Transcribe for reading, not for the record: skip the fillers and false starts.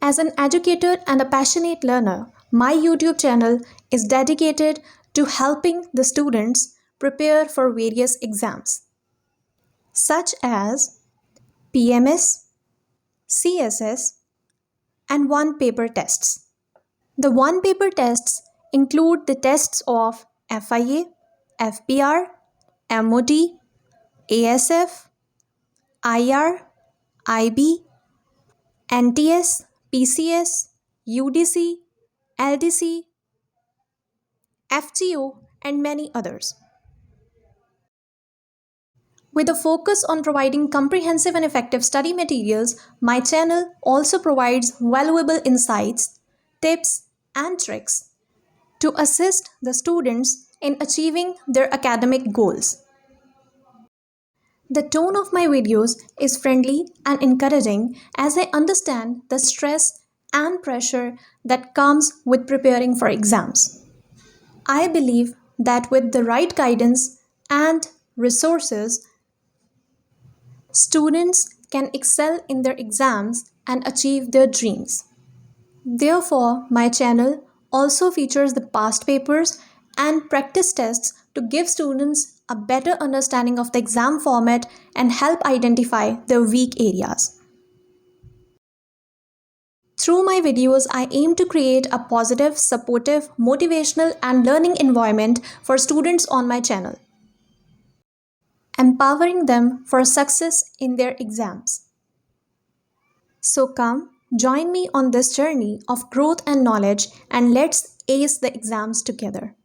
As an educator and a passionate learner, my YouTube channel is dedicated to helping the students prepare for various exams, such as PMS, CSS, and one paper tests. The one paper tests include the tests of FIA, FPR, MOD, ASF, IR, IB, NTS, PCS, UDC, LDC, FTO, and many others. With a focus on providing comprehensive and effective study materials, my channel also provides valuable insights, tips, and tricks to assist the students in achieving their academic goals. The tone of my videos is friendly and encouraging as I understand the stress and pressure that comes with preparing for exams. I believe that with the right guidance and resources, students can excel in their exams and achieve their dreams. Therefore, my channel also features the past papers and practice tests to give students a better understanding of the exam format and help identify their weak areas. Through my videos, I aim to create a positive, supportive, motivational, and learning environment for students on my channel, empowering them for success in their exams. So come, join me on this journey of growth and knowledge, and let's ace the exams together.